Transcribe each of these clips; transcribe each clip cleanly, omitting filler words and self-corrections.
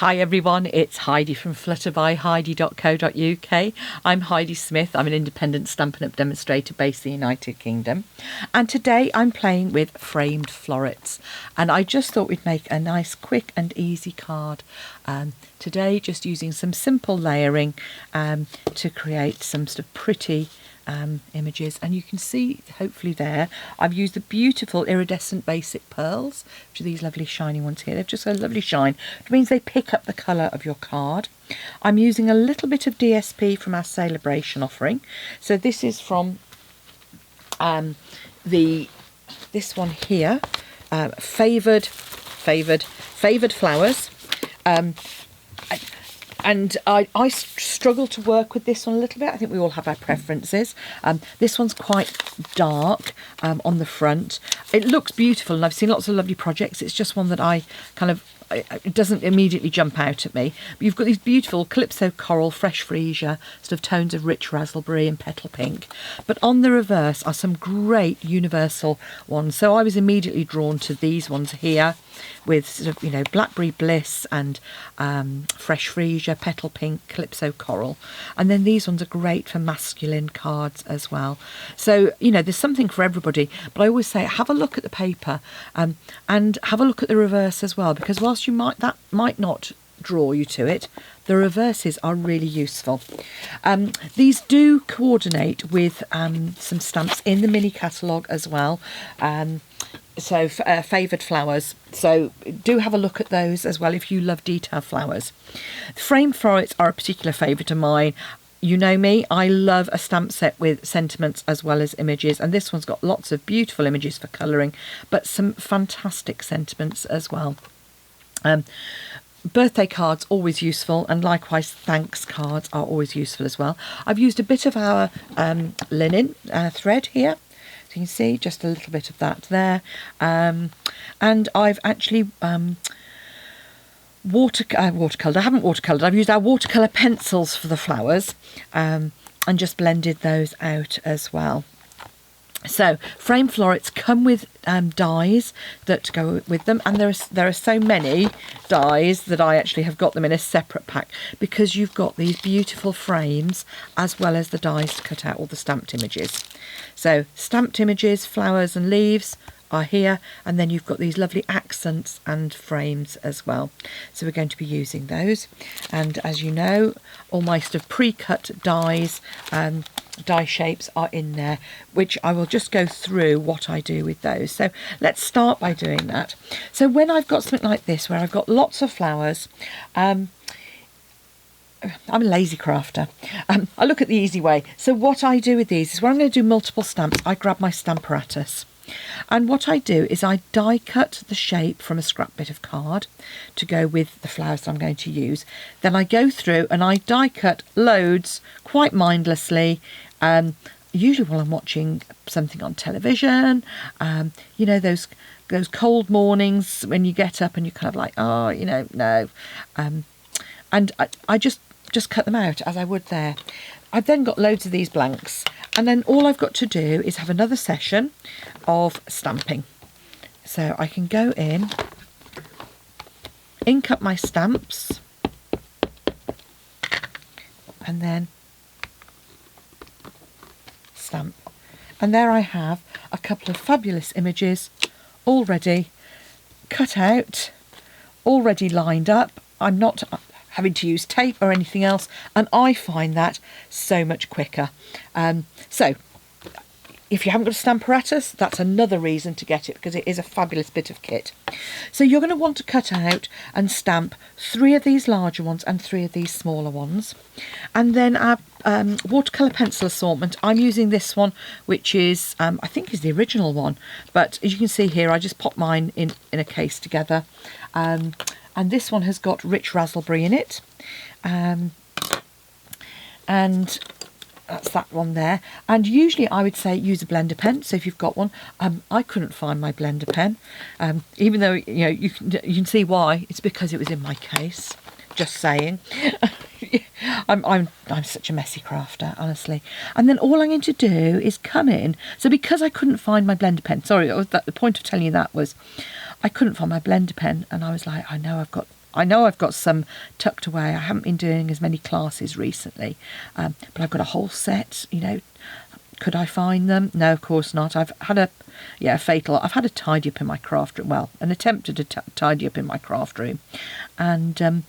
Hi everyone, it's Heidi from flutterbyheidi.co.uk. I'm Heidi Smith. I'm an independent Stampin' Up demonstrator based in the United Kingdom. And today I'm playing with framed florets. And I just thought we'd make a nice, quick and easy card. Today just using some simple layering to create some sort of pretty images, and you can see hopefully there I've used the beautiful iridescent basic pearls, which are these lovely shiny ones here. They've just got a lovely shine, which means they pick up the colour of your card. I'm using a little bit of DSP from our Celebration offering. So this is from this one here, favoured flowers. And I struggle to work with this one a little bit. I think we all have our preferences. This one's quite dark on the front. It looks beautiful, and I've seen lots of lovely projects. It's just one that I kind of, it doesn't immediately jump out at me. But you've got these beautiful Calypso Coral, Fresh Freesia, sort of tones of rich raspberry and petal pink. But on the reverse are some great universal ones. So I was immediately drawn to these ones here, with sort of, you know, Blackberry Bliss and Fresh Freesia, Petal Pink, Calypso Coral. And then these ones are great for masculine cards as well. So, you know, there's something for everybody. But I always say, have a look at the paper and have a look at the reverse as well, because whilst that might not draw you to it, the reverses are really useful. These do coordinate with some stamps in the mini catalogue as well. So favoured flowers, so do have a look at those as well if you love detail flowers. Framed florets are a particular favourite of mine. You know me, I love a stamp set with sentiments as well as images, and this one's got lots of beautiful images for colouring, but some fantastic sentiments as well. Birthday cards always useful, and likewise thanks cards are always useful as well. I've used a bit of our linen thread here. So you can see just a little bit of that there, and I've actually watercoloured. I haven't watercoloured. I've used our watercolour pencils for the flowers, and just blended those out as well. So framed florets come with dies that go with them, and there are so many dies that I actually have got them in a separate pack, because you've got these beautiful frames as well as the dies to cut out all the stamped images. So stamped images, flowers and leaves are here, and then you've got these lovely accents and frames as well. So we're going to be using those, and as you know, all my sort of pre-cut dies, die shapes are in there, which I will just go through what I do with those. So let's start by doing that. So when I've got something like this where I've got lots of flowers, I'm a lazy crafter. I look at the easy way. So what I do with these is when I'm going to do multiple stamps, I grab my Stamparatus. And what I do is I die cut the shape from a scrap bit of card to go with the flowers that I'm going to use. Then I go through and I die cut loads quite mindlessly, usually while I'm watching something on television. You know, those cold mornings when you get up and you're kind of like, oh, you know, no. And I just cut them out as I would there. I've then got loads of these blanks, and then all I've got to do is have another session of stamping. So I can go in, ink up my stamps, and then stamp. And there I have a couple of fabulous images already cut out, already lined up. I'm not having to use tape or anything else, and I find that so much quicker. So if you haven't got a Stamparatus, that's another reason to get it, because it is a fabulous bit of kit. So you're going to want to cut out and stamp 3 of these larger ones and 3 of these smaller ones. And then our watercolour pencil assortment, I'm using this one, which is I think is the original one, but as you can see here, I just popped mine in a case together. And this one has got rich raspberry in it, and that's that one there. And usually I would say use a blender pen, so if you've got one. I couldn't find my blender pen, even though, you know, you can see why. It's because it was in my case, just saying. I'm such a messy crafter, honestly. And then all I'm going to do is come in. So because I couldn't find my blender pen, sorry, the point of telling you that was I couldn't find my blender pen, and I was like, I know I've got I know I've got some tucked away. I haven't been doing as many classes recently, but I've got a whole set, you know. Could I find them? No, of course not. I've had I've had a tidy up in my craft room. Well, an attempt to tidy up in my craft room, and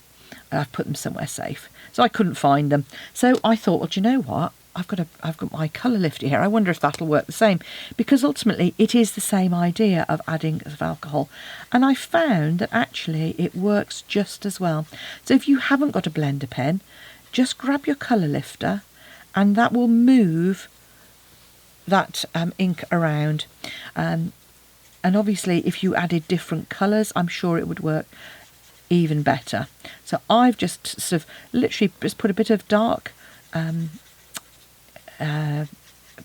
I've put them somewhere safe. So I couldn't find them. So I thought, well, do you know what? I've got my colour lifter here. I wonder if that'll work the same, because ultimately it is the same idea of adding of alcohol, and I found that actually it works just as well. So if you haven't got a blender pen, just grab your colour lifter, and that will move that ink around, and obviously if you added different colours, I'm sure it would work even better. So I've just sort of literally just put a bit of dark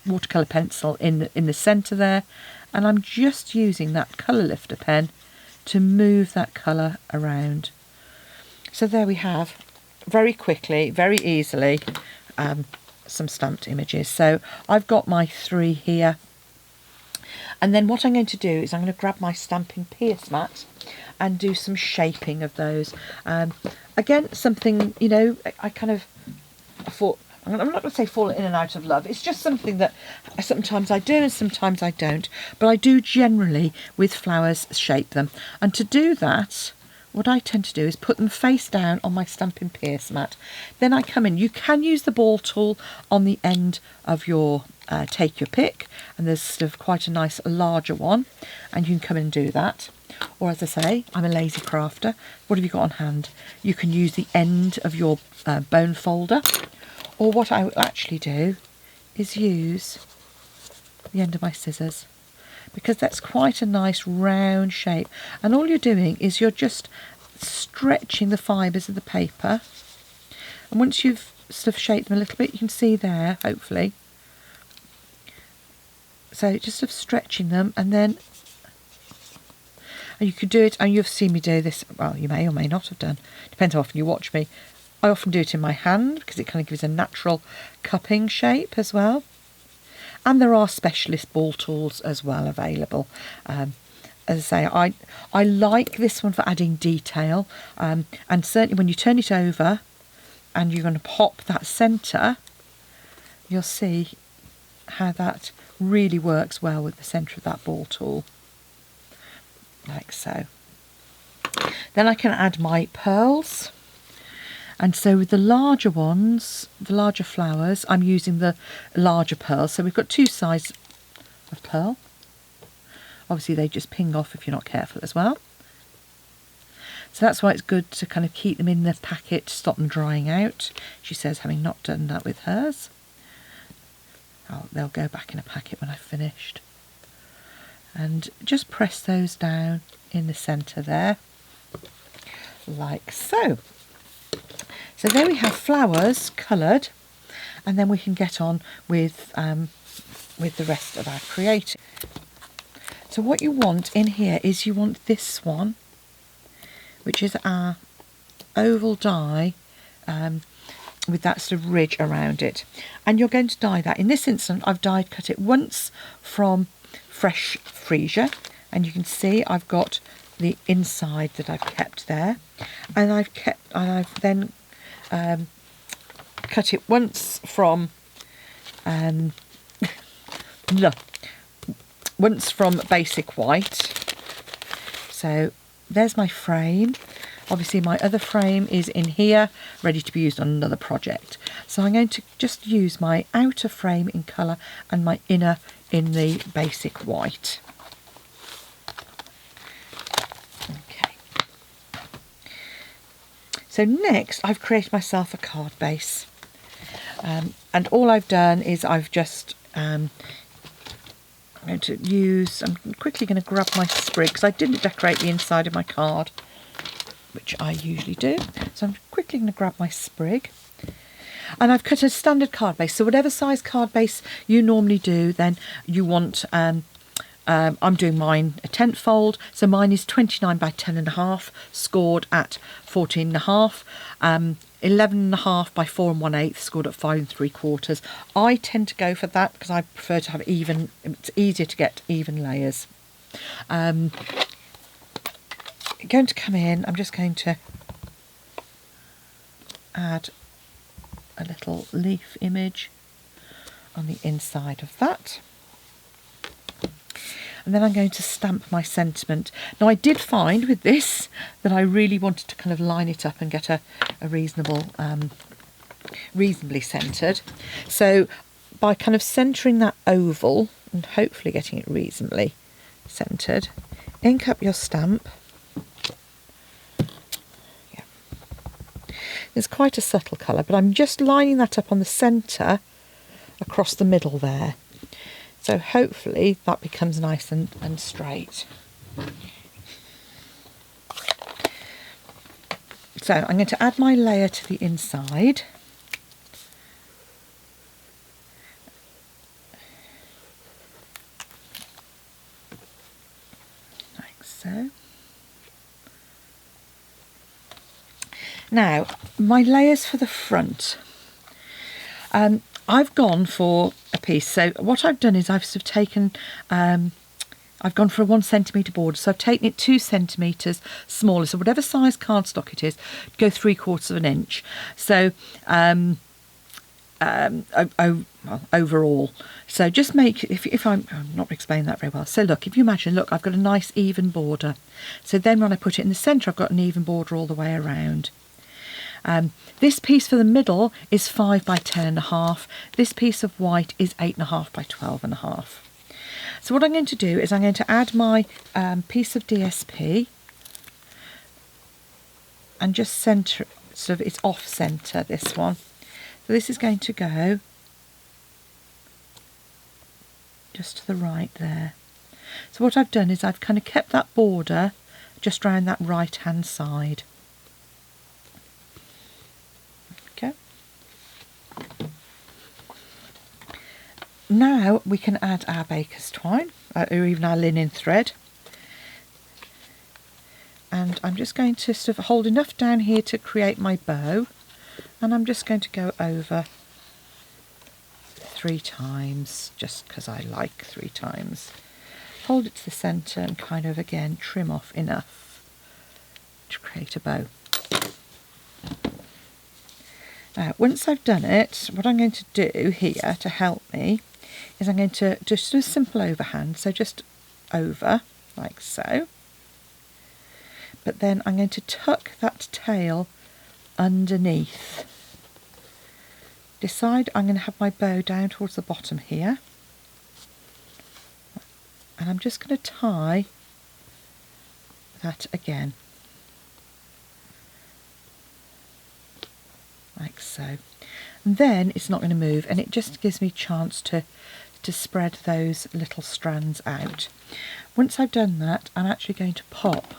watercolour pencil in the centre there, and I'm just using that colour lifter pen to move that colour around. So there we have, very quickly, very easily, some stamped images. So I've got my 3 here, and then what I'm going to do is I'm going to grab my Stampin' Pierce mat and do some shaping of those. Again, something, you know, I thought, I'm not going to say fall in and out of love. It's just something that sometimes I do and sometimes I don't. But I do generally, with flowers, shape them. And to do that, what I tend to do is put them face down on my Stampin' Pierce mat. Then I come in. You can use the ball tool on the end of your take your pick. And there's sort of quite a nice larger one. And you can come in and do that. Or as I say, I'm a lazy crafter. What have you got on hand? You can use the end of your bone folder. Or what I will actually do is use the end of my scissors, because that's quite a nice round shape. And all you're doing is you're just stretching the fibres of the paper. And once you've sort of shaped them a little bit, you can see there, hopefully. So just sort of stretching them, and then you could do it, and you've seen me do this, well, you may or may not have done, depends how often you watch me. I often do it in my hand because it kind of gives a natural cupping shape as well. And there are specialist ball tools as well available. As I say, I like this one for adding detail. And certainly when you turn it over and you're going to pop that centre, you'll see how that really works well with the centre of that ball tool. Like so. Then I can add my pearls. And so with the larger ones, the larger flowers, I'm using the larger pearls. So we've got 2 sizes of pearl. Obviously they just ping off if you're not careful as well. So that's why it's good to kind of keep them in the packet to stop them drying out. She says, having not done that with hers. They'll go back in a packet when I've finished. And just press those down in the centre there, like so. So there we have flowers coloured, and then we can get on with the rest of our creating. So what you want in here is you want this one, which is our oval die with that sort of ridge around it. And you're going to die that. In this instance, I've die cut it once from fresh freesia, and you can see I've got the inside that I've kept there, and I've then cut it once from once from basic white. So there's my frame. Obviously my other frame is in here, ready to be used on another project. So I'm going to just use my outer frame in colour and my inner in the basic white. Okay. So next I've created myself a card base. And all I've done is I've just I'm quickly going to grab my sprig, because I didn't decorate the inside of my card, which I usually do. So I'm quickly going to grab my sprig. And I've cut a standard card base. So whatever size card base you normally do, then you want, I'm doing mine a 10th fold. So mine is 29 by 10.5, scored at 14.5. 11.5 by 4 1/8, scored at 5 3/4. I tend to go for that because I prefer to have even, it's easier to get even layers. Going to come in, I'm just going to add a little leaf image on the inside of that. And then I'm going to stamp my sentiment. Now I did find with this that I really wanted to kind of line it up and get a reasonably centred. So by kind of centering that oval and hopefully getting it reasonably centred, ink up your stamp. Yeah. It's quite a subtle colour, but I'm just lining that up on the centre across the middle there. So hopefully that becomes nice and straight. So I'm going to add my layer to the inside. Like so. Now, my layers for the front. I've gone for a piece. So what I've done is I've sort of taken, I've gone for a 1 centimetre border. So I've taken it 2 centimetres smaller. So whatever size cardstock it is, go 3/4 of an inch. So overall. So just make, if I'm not explaining that very well. So look, if you imagine, look, I've got a nice even border. So then when I put it in the centre, I've got an even border all the way around. This piece for the middle is 5 by 10.5. This piece of white is 8.5 by 12.5. So what I'm going to do is I'm going to add my piece of DSP and just centre, sort of it's off centre, this one. So this is going to go just to the right there. So what I've done is I've kind of kept that border just round that right hand side. Okay. Now we can add our baker's twine or even our linen thread. And I'm just going to sort of hold enough down here to create my bow, and I'm just going to go over 3 times just because I like 3 times. Hold it to the centre and kind of again trim off enough to create a bow. Now once I've done it, what I'm going to do here to help me is I'm going to just do a simple overhand, so just over like so. But then I'm going to tuck that tail underneath. Decide I'm going to have my bow down towards the bottom here. And I'm just going to tie that again. Like so. And then it's not going to move, and it just gives me a chance to spread those little strands out. Once I've done that, I'm actually going to pop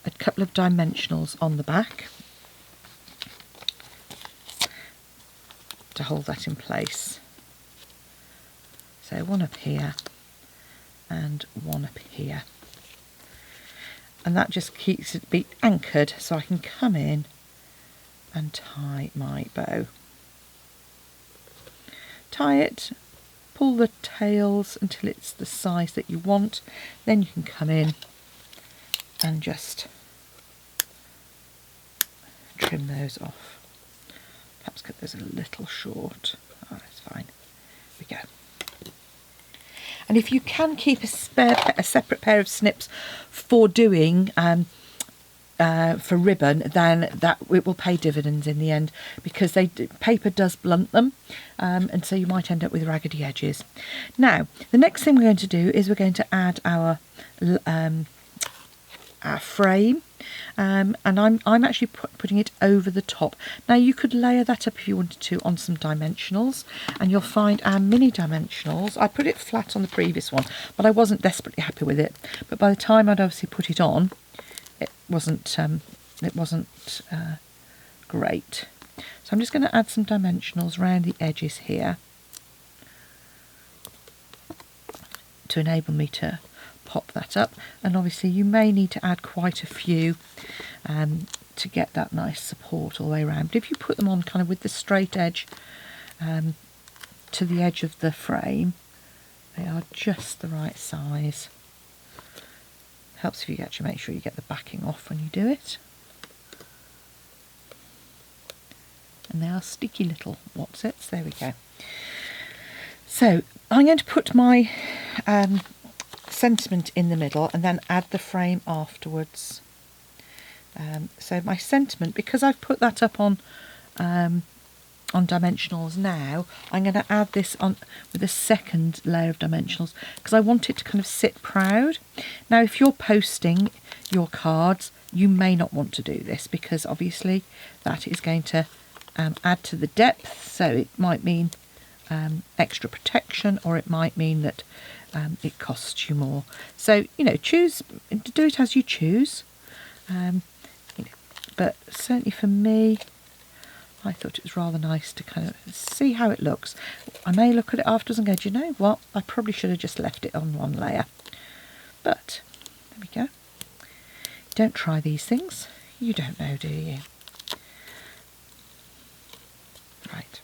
a couple of dimensionals on the back to hold that in place. So one up here and one up here. And that just keeps it be anchored so I can come in and tie my bow. Tie it, pull the tails until it's the size that you want, then you can come in and just trim those off. Perhaps cut those a little short. Oh, that's fine. There we go. And if you can keep a separate pair of snips for doing for ribbon, then that it will pay dividends in the end, because paper does blunt them, and so you might end up with raggedy edges. Now the next thing we're going to do is we're going to add our frame, and I'm actually putting it over the top. Now you could layer that up if you wanted to on some dimensionals, and you'll find our mini dimensionals. I put it flat on the previous one, but I wasn't desperately happy with it. But by the time I'd obviously put it on, it wasn't great. So I'm just going to add some dimensionals around the edges here to enable me to pop that up. And obviously you may need to add quite a few to get that nice support all the way around. But if you put them on kind of with the straight edge to the edge of the frame, they are just the right size. Helps if you actually make sure you get the backing off when you do it. And they are sticky little what's-its. There we go. So I'm going to put my sentiment in the middle and then add the frame afterwards. So my sentiment, because I've put that up on dimensionals now, I'm going to add this on with a second layer of dimensionals because I want it to kind of sit proud. Now if you're posting your cards, you may not want to do this because obviously that is going to add to the depth, so it might mean extra protection, or it might mean that it costs you more. So choose, do it as you choose. But certainly for me, I thought it was rather nice to kind of see how it looks. I may look at it afterwards and go, do you know what? I probably should have just left it on one layer. But there we go. Don't try these things. You don't know, do you? Right.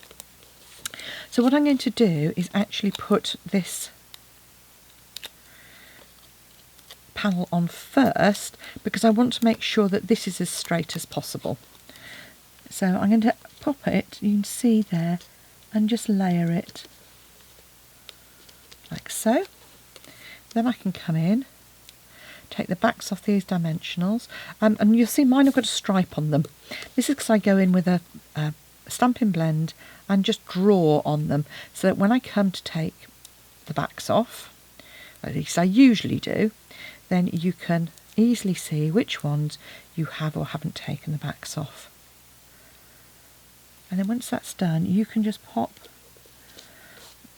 So what I'm going to do is actually put this panel on first because I want to make sure that this is as straight as possible. So I'm going to pop it, you can see there, and just layer it like so. Then I can come in, take the backs off these dimensionals, and you'll see mine have got a stripe on them. This is because I go in with a Stampin' Blend and just draw on them, so that when I come to take the backs off, at least I usually do, then you can easily see which ones you have or haven't taken the backs off. And then once that's done, you can just pop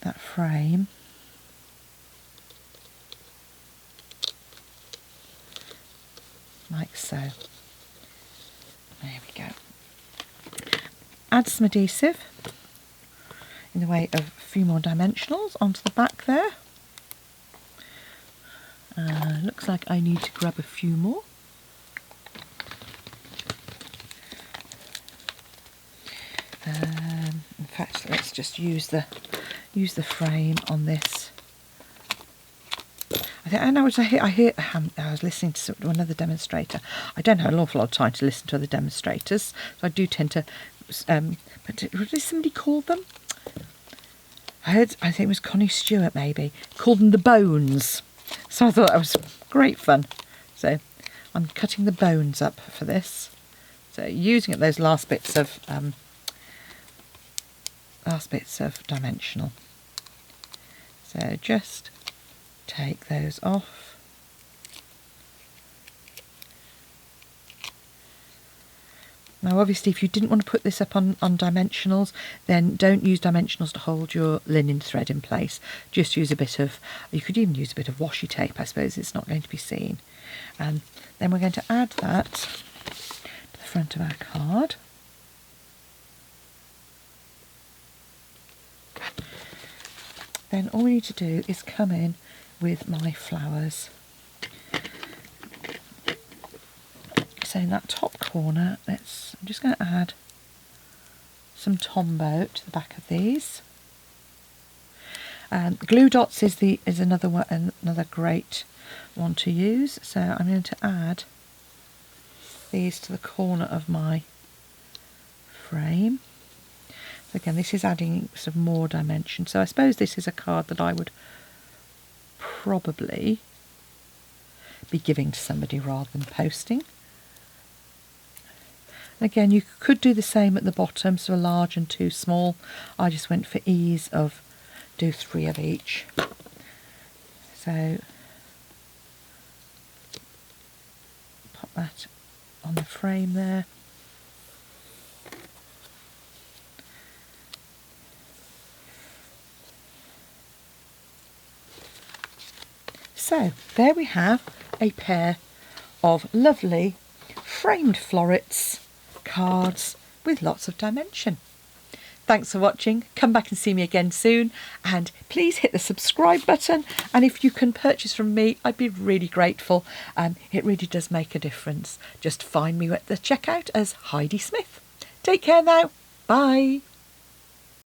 that frame like so. There we go. Add some adhesive in the way of a few more dimensionals onto the back there. Looks like I need to grab a few more. In fact, let's just use the frame on this. I was listening to another demonstrator. I don't have an awful lot of time to listen to other demonstrators, so I do tend to. But what did somebody call them? I think it was Connie Stewart maybe, called them the bones. So I thought that was great fun. So I'm cutting the bones up for this. So using up those last bits of dimensional. So just take those off. Now obviously if you didn't want to put this up on dimensionals, then don't use dimensionals to hold your linen thread in place. Just use a bit of, you could even use a bit of washi tape, I suppose, it's not going to be seen. And then we're going to add that to the front of our card. Then all we need to do is come in with my flowers. So in that top corner, I'm just going to add some Tombow to the back of these. Glue dots is another great one to use. So I'm going to add these to the corner of my frame. So again, this is adding some more dimension. So I suppose this is a card that I would probably be giving to somebody rather than posting. Again, you could do the same at the bottom, so a large and two small. I just went for ease of do 3 of each. So pop that on the frame there. So there we have a pair of lovely framed florets cards with lots of dimension. Thanks for watching. Come back and see me again soon, and please hit the subscribe button, and if you can purchase from me, I'd be really grateful. It really does make a difference. Just find me at the checkout as Heidi Smith. Take care now. Bye.